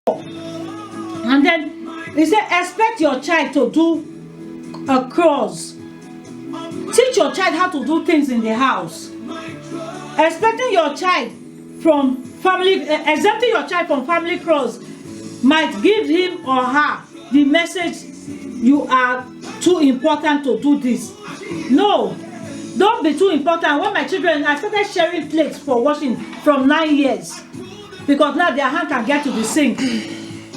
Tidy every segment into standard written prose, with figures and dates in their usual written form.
And then he said, expect your child to do a chores. Teach your child how to do things in the house. Expecting your child from family, exempting your child from family chores might give him or her the message you are too important to do this. No, don't be too important. When my children, I started sharing plates for washing from 9 years because now their hand can get to the sink.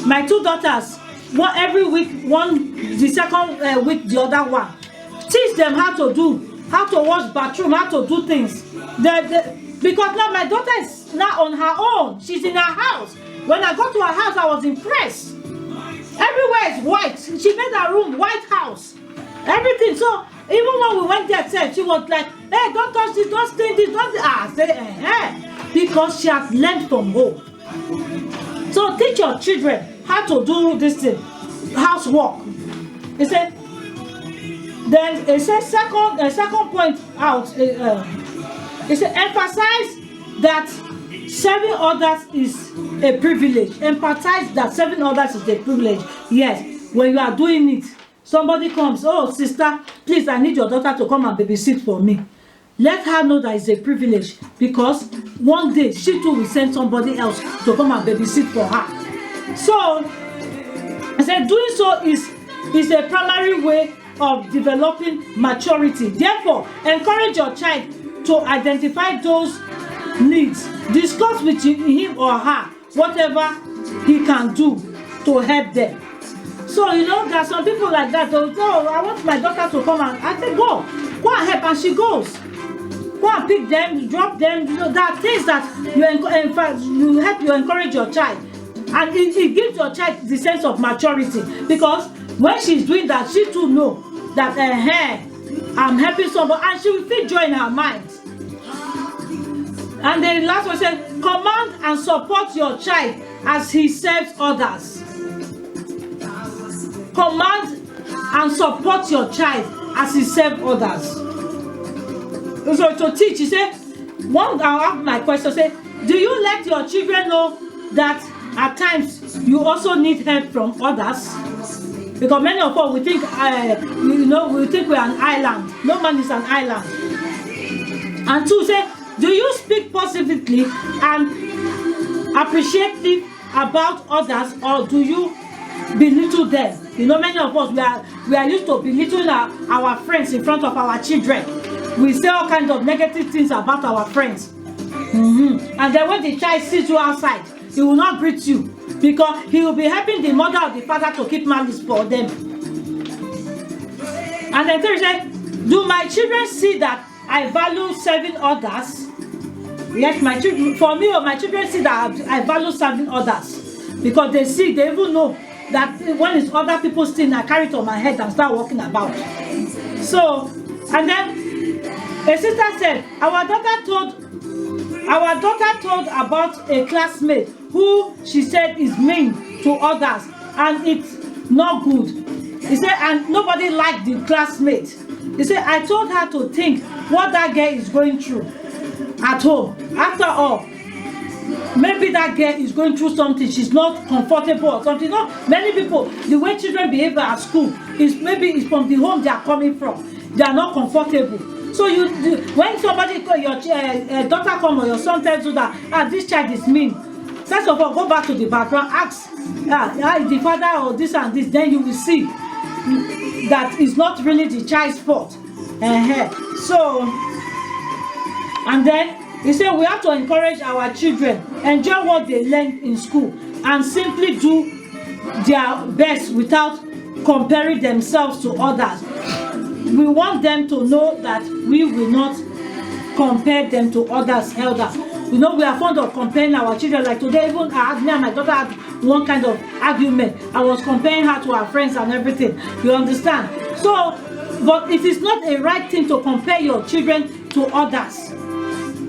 My 2 daughters, one every week, the second week the other one. Teach them how to wash bathroom, how to do things. Because now my daughter is now on her own. She's in her house. When I got to her house, I was impressed. Everywhere is white. She made her room white house. Everything. So even when we went there, she was like, hey, don't touch this, don't stain this, don't. I said, because she has learned from home. So teach your children how to do this thing, housework. He said. Then it says second point out. It said emphasize that serving others is a privilege. Emphasize that serving others is a privilege. Yes, when you are doing it, somebody comes, oh sister, please, I need your daughter to come and babysit for me. Let her know that it's a privilege, because one day she too will send somebody else to come and babysit for her. So I said doing so is a primary way of developing maturity. Therefore, encourage your child to identify those needs. Discuss with him or her whatever he can do to help them. So there are some people like that. Oh, I want my daughter to come, and I say go and help, and she goes. Go and pick them, drop them. There are things that you help you encourage your child, and it gives your child the sense of maturity, because when she's doing that, she too know that I'm helping somebody, and she will feel joy in her mind. And then the last one says, command and support your child as he serves others. Command and support your child as he serves others. So to teach, he said, I'll ask my question, say, do you let your children know that at times you also need help from others? Because many of us, we think, we think we're an island. No man is an island. And 2, say, do you speak positively and appreciative about others, or do you belittle them? Many of us, we are used to belittling our friends in front of our children. We say all kinds of negative things about our friends. And then when the child sees you outside, he will not greet you, because he will be helping the mother or the father to keep malice for them. And then 3 said, do my children see that I value serving others? Yes, my children, for me, my children see that I value serving others, because they even know that when it's other people's thing, I carry it on my head and start walking about. So, and then a sister said, our daughter told about a classmate who she said is mean to others, and it's not good. He said, and nobody liked the classmate. He said, I told her to think what that girl is going through at home. After all, maybe that girl is going through something, she's not comfortable or something. Many people, the way children behave at school is maybe it's from the home they are coming from. They are not comfortable. So when somebody, your daughter come or your son tells you that this child is mean, first of all, go back to the background, ask the father or this and this, then you will see that it's not really the child's fault. So, and then he said we have to encourage our children, enjoy what they learn in school, and simply do their best without comparing themselves to others. We want them to know that we will not compare them to others elders. We are fond of comparing our children. Like today, even me and my daughter had one kind of argument. I was comparing her to her friends and everything. You understand? So, but it is not a right thing to compare your children to others.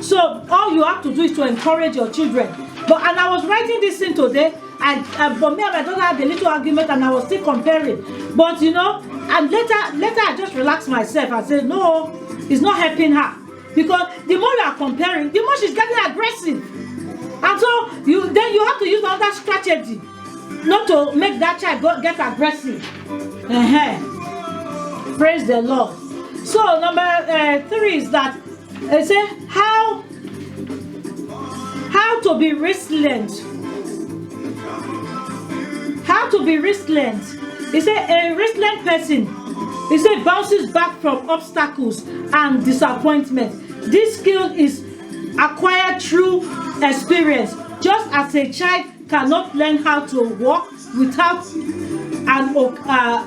So all you have to do is to encourage your children. And I was writing this thing today. But me and my daughter had a little argument, and I was still comparing. But and later I just relaxed myself and said, no, it's not helping her. Because the more you are comparing, the more she's getting aggressive. And so you have to use another strategy not to make that child get aggressive. Praise the Lord. So number 3 is that they say how to be resilient. How to be resilient. He said a resilient person, he said, bounces back from obstacles and disappointment. This skill is acquired through experience. Just as a child cannot learn how to walk without an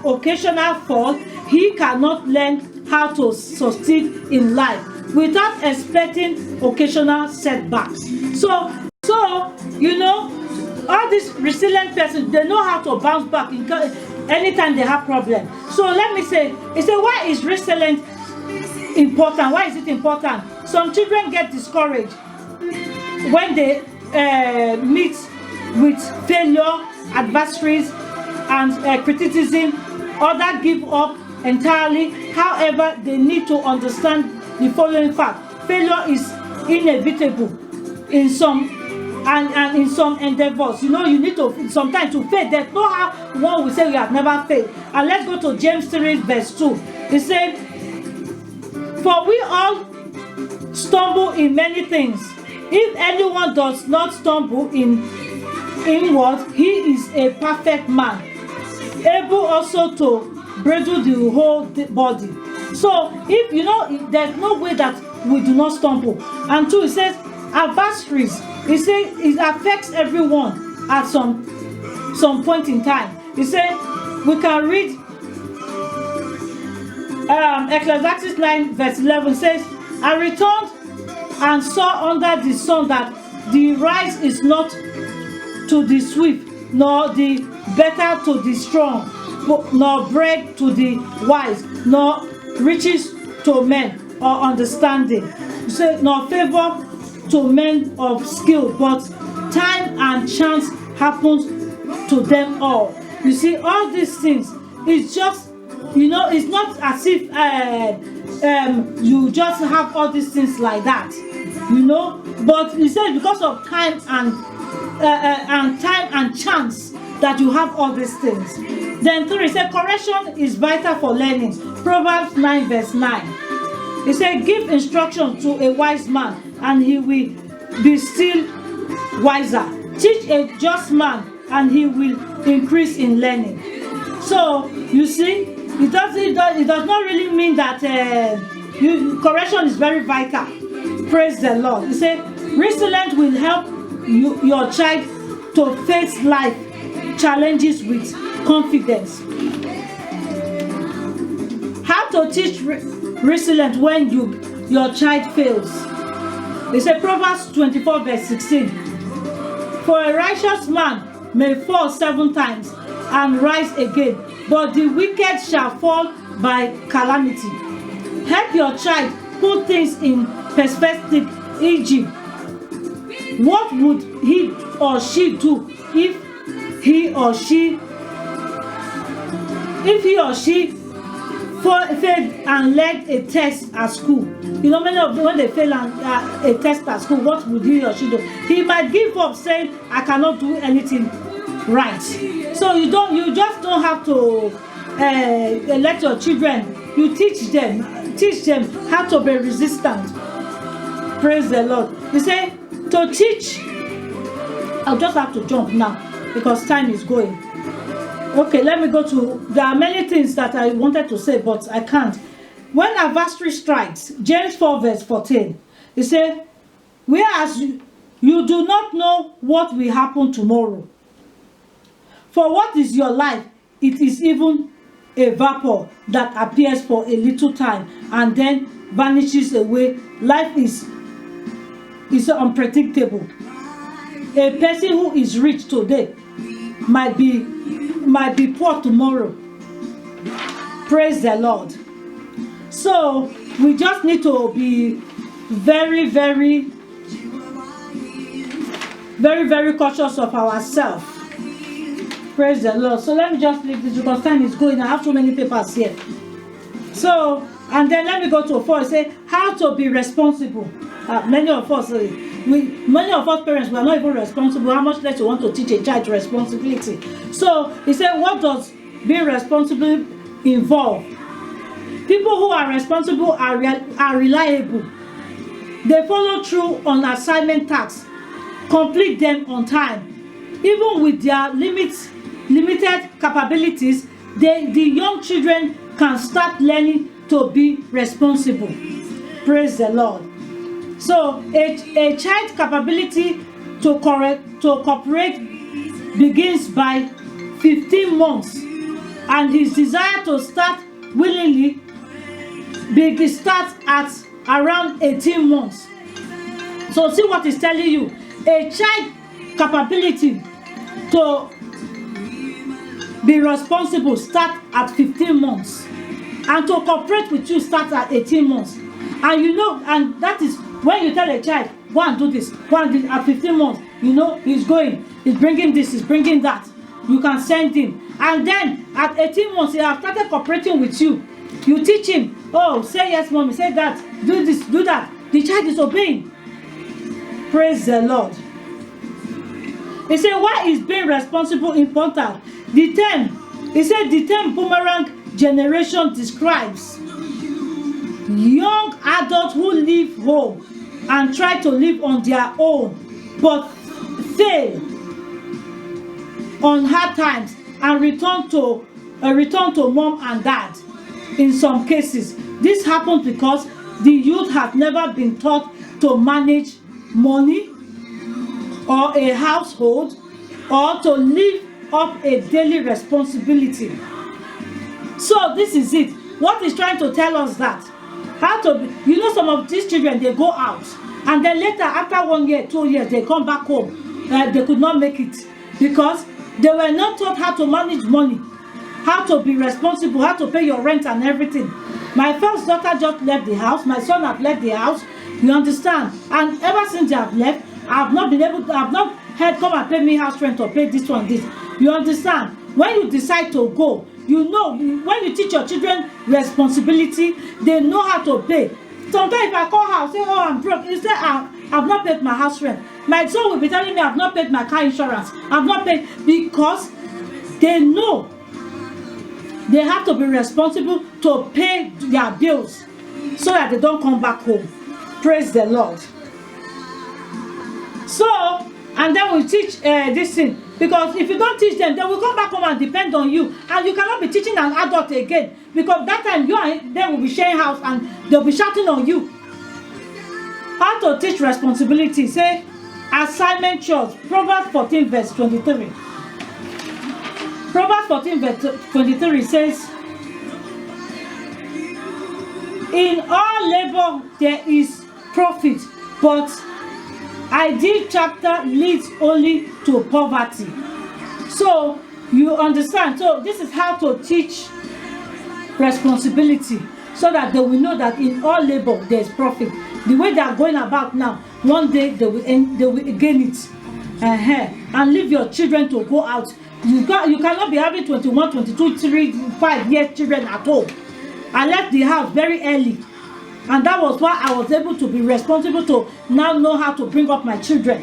occasional fall, he cannot learn how to succeed in life without expecting occasional setbacks. So you know, all these resilient persons, they know how to bounce back anytime they have problems. So let me say, why is resilience important? Why is it important? Some children get discouraged when they meet with failure, adversaries, and criticism. Others give up entirely. However, they need to understand the following fact: failure is inevitable in some and in some endeavors. You know, you need to sometimes to fail. There's no how one will say you have never failed. And let's go to James 3 verse 2. He said, "For we all stumble in many things. If anyone does not stumble in what, he is a perfect man, able also to bridle the whole body." So if you know, there's no way that we do not stumble. And 2, it says adversaries. It says it affects everyone at some point in time. He said we can read Ecclesiastes 9 verse 11 says, "I returned and saw under the sun that the rise is not to the swift, nor the better to the strong, nor bread to the wise, nor riches to men or understanding, so nor favor to men of skill, but time and chance happens to them all." You see, all these things, it's just, you know, it's not as if you just have all these things like that, you know. But he said because of time and chance that you have all these things. Then 3, he said correction is vital for learning. Proverbs 9 verse 9. He said, "Give instruction to a wise man, and he will be still wiser. Teach a just man, and he will increase in learning." So you see, it does not really mean that correction is very vital. Praise the Lord. He said resilience will help your child to face life challenges with confidence. How to teach resilience when your child fails? They say Proverbs 24 verse 16. "For a righteous man may fall 7 times and rise again, but the wicked shall fall by calamity." Help your child put things in perspective. E.g., what would he or she do if he or she failed and led a test at school? You know, many of them, when they fail a test at school, what would he or she do? He might give up, saying, "I cannot do anything right." So you just don't have to let your children. You teach them how to be resistant. Praise the Lord. You say to teach. I'll just have to jump now because time is going. Okay, let me go to. There are many things that I wanted to say, but I can't. When adversary strikes, James 4 verse 14, he said, "Whereas you do not know what will happen tomorrow. For what is your life? It is even a vapor that appears for a little time and then vanishes away. Life is unpredictable. A person who is rich today might be poor tomorrow." Praise the Lord. So we just need to be very, very, very, very cautious of ourselves. Praise the Lord. So let me just leave this because time is going. I have so many papers here. So And then let me go to 4. It says how to be responsible. Many of us parents, we are not even responsible. How much less you want to teach a child responsibility? So he said, what does being responsible involve? People who are responsible are reliable. They follow through on assignment tasks, complete them on time. Even with their limited capabilities, the young children can start learning to be responsible. Praise the Lord. So a child's capability to cooperate begins by 15 months, and his desire to start willingly starts at around 18 months. So see what he's telling you. A child capability to be responsible starts at 15 months, and to cooperate with you starts at 18 months. And you know, and that is when you tell a child, go and do this, go and do this, at 15 months, you know, he's bringing this, he's bringing that. You can send him. And then at 18 months, he has started cooperating with you. You teach him, oh, say yes, mommy, say that, do this, do that. The child is obeying. Praise the Lord. He said, why is being responsible important? The term boomerang generation describes young adults who leave home and try to live on their own, but fail on hard times and return to mom and dad. In some cases, this happens because the youth have never been taught to manage money or a household, or to live up a daily responsibility. So this is it. What is trying to tell us that you know, some of these children, they go out and then later, after 1 year, 2 years, they come back home. They could not make it because they were not taught how to manage money, how to be responsible, how to pay your rent and everything. My first daughter just left the house. My son have left the house. You understand? And ever since they have left, I have not heard come and pay me house rent or pay this one, this. You understand? When you decide to go, you know, when you teach your children responsibility, they know how to pay. Sometimes if I call her, I'll say, oh, I'm broke. He say, I've not paid my house rent. My son will be telling me I've not paid my car insurance. I've not paid, because they know they have to be responsible to pay their bills so that they don't come back home. Praise the Lord. So, and then we teach this thing, because if you don't teach them, they will come back home and depend on you, and you cannot be teaching an adult again, because that time you and they will be sharing house and they'll be shouting on you. How to teach responsibility? Say assignment chores. Proverbs 14 verse 23. Proverbs 14 verse 23 says, in all labor there is profit, but ideal chapter leads only to poverty. So you understand. So this is how to teach responsibility, so that they will know that in all labor there is profit. The way they are going about now, one day they will gain it. And leave your children to go out. You cannot be having 21, 22, 3, 5 years children at home. I left the house very early. And that was why I was able to be responsible to now know how to bring up my children.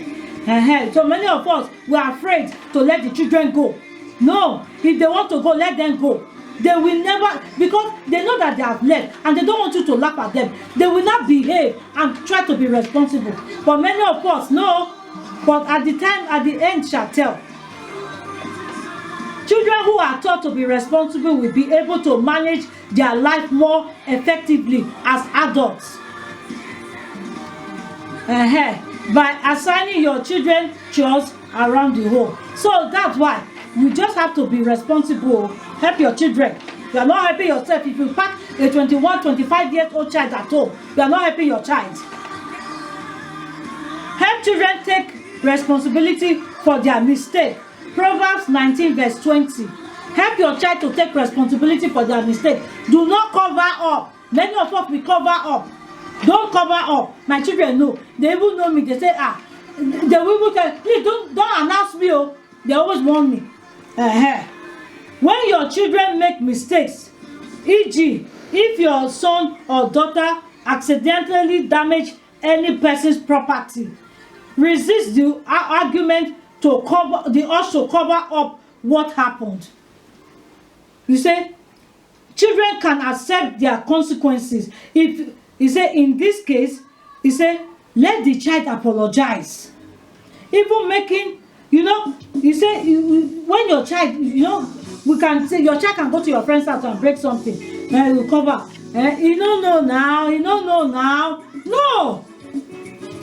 So many of us were afraid to let the children go. No, if they want to go, let them go. They will never, because they know that they have left and they don't want you to laugh at them. They will not behave and try to be responsible. But many of us, no. But at the end shall tell. Children who are taught to be responsible will be able to manage their life more effectively as adults. By assigning your children chores around the home. So that's why you just have to be responsible. Help your children. You are not helping yourself. If you pack a 21, 25-year-old child at home, you are not helping your child. Help children take responsibility for their mistake. Proverbs 19 verse 20. Help your child to take responsibility for their mistake. Do not cover up. Many of us, we cover up. Don't cover up. My children know. They even know me. They say, they will say, please don't announce me. Oh. They always warn me. When your children make mistakes, e.g., if your son or daughter accidentally damage any person's property, resist the argument to cover the urge to cover up what happened. You say children can accept their consequences. If you say in this case, you say let the child apologize. Even making, you say when your child, we can say your child can go to your friend's house and break something, and you cover. You don't know now. No.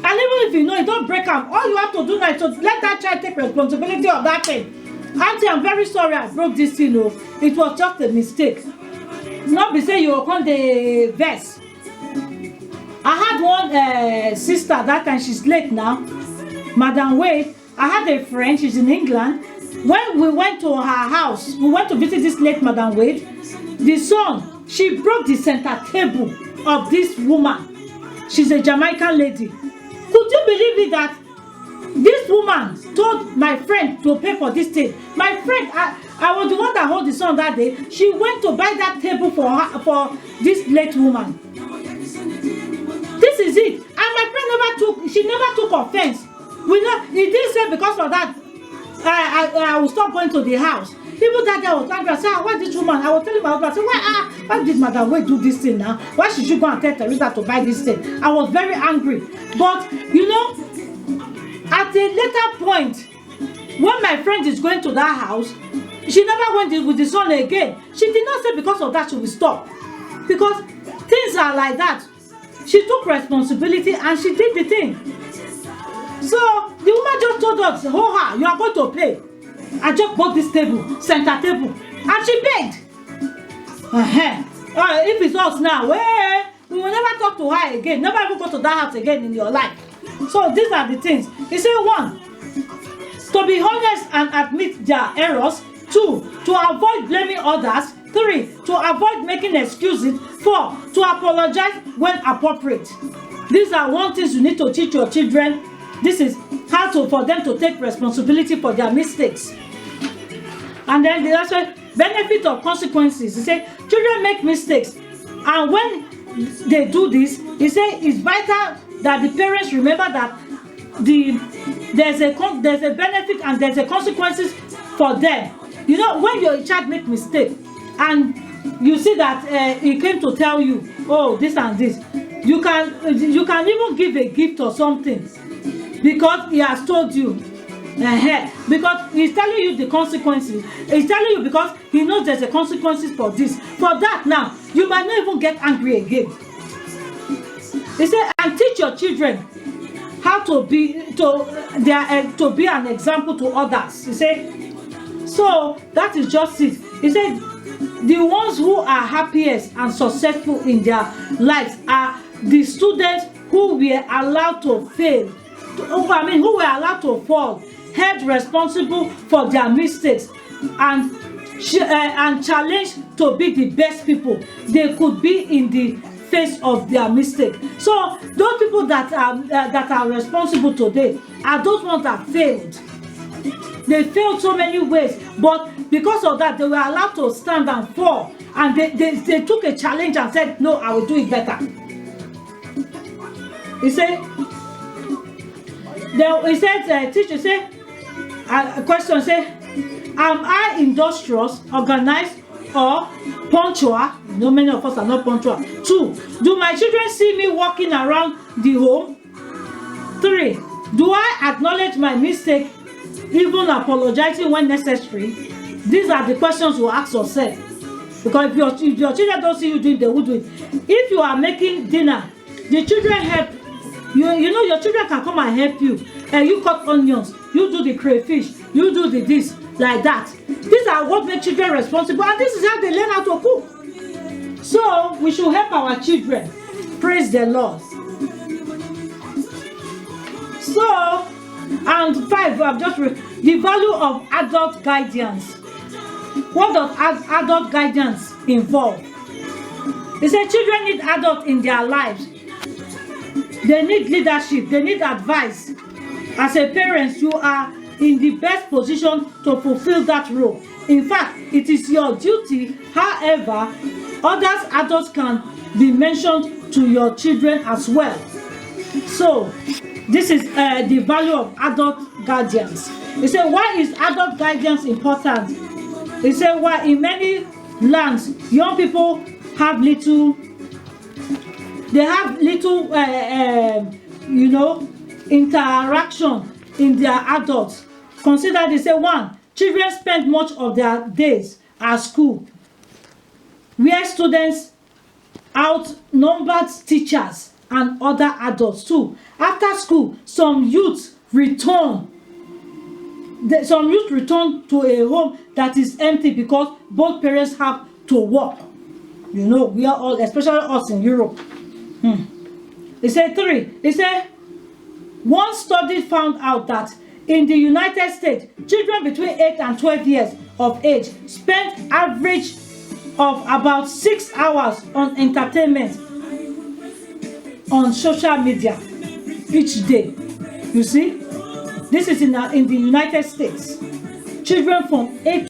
And even if you don't break am, all you have to do now is to let that child take responsibility of that thing. Auntie, I'm very sorry I broke this thing. It was just a mistake. Not be say you on the verse. I had one sister that time, she's late now, Madam Wade. I had a friend, she's in England. When we went to her house, we went to visit this late Madam Wade. The son, she broke the center table of this woman. She's a Jamaican lady. Could you believe it that this woman told my friend to pay for this thing? My friend, I was the one that held the son that day. She went to buy that table for her, for this late woman. This is it. And my friend never took offense. He didn't say because of that I will stop going to the house. Even that guy was angry. I said, why this woman? I was telling my husband, I said, why did Madam Wade do this thing now? Why should she go and tell Teresa to buy this thing? I was very angry. But, at a later point, when my friend is going to that house, she never went with the son again. She did not say because of that she will stop. Because things are like that. She took responsibility and she did the thing. So, the woman just told us, you are going to pay. I just bought this table, center table, and she begged. If it's us now, we will never talk to her again. Never even go to that house again in your life. So these are the things. He said, 1, to be honest and admit their errors. 2, to avoid blaming others. 3, to avoid making excuses. 4, to apologize when appropriate. These are one things you need to teach your children. This is how for them to take responsibility for their mistakes. And then the also benefit of consequences. He said children make mistakes, and when they do this, he said it's vital that the parents remember that there's a benefit and there's a consequences for them. When your child make mistake and you see that he came to tell you, this and this, you can even give a gift or something because he has told you. Because he's telling you the consequences. He's telling you because he knows there's a consequences for this. For that now, you might not even get angry again. He said, and teach your children how to be an example to others. He said, so that is just it. He said, the ones who are happiest and successful in their lives are the students who were allowed to fail, who were allowed to fall, held responsible for their mistakes, and challenged to be the best people they could be in the face of their mistake. So those people that are responsible today are those ones that failed. They failed so many ways, but because of that, they were allowed to stand and fall, and they took a challenge and said, no, I will do it better. He said, teacher said, a question say, am I industrious, organized, or punctual? Many of us are not punctual. 2, do my children see me walking around the home? 3, do I acknowledge my mistake, even apologizing when necessary? These are the questions you ask yourself. Because if your children don't see you doing, they will do it. If you are making dinner, the children help. Your children can come and help you. And you cut onions, you do the crayfish, you do the this, like that. These are what make children responsible, and this is how they learn how to cook. So we should help our children. Praise the Lord. So, and 5, I've just read the value of adult guidance. What does adult guidance involve? They say children need adults in their lives. They need leadership. They need advice. As a parent, you are in the best position to fulfill that role. In fact, it is your duty However, other adults can be mentioned to your children as well. So this is the value of adult guardians. He said, why is adult guidance important? He said, why in many lands young people have little interaction in their adults. Consider, they say, one, children spend much of their days at school, where students outnumbered teachers and other adults. Two, after school, some youth return to a home that is empty because both parents have to work. You know, we are all, especially us in Europe. They say three. They say one study found out that in the United States, children between 8 and 12 years of age spend average of about 6 hours on entertainment on social media each day. You see, this is in the United States. Children from 8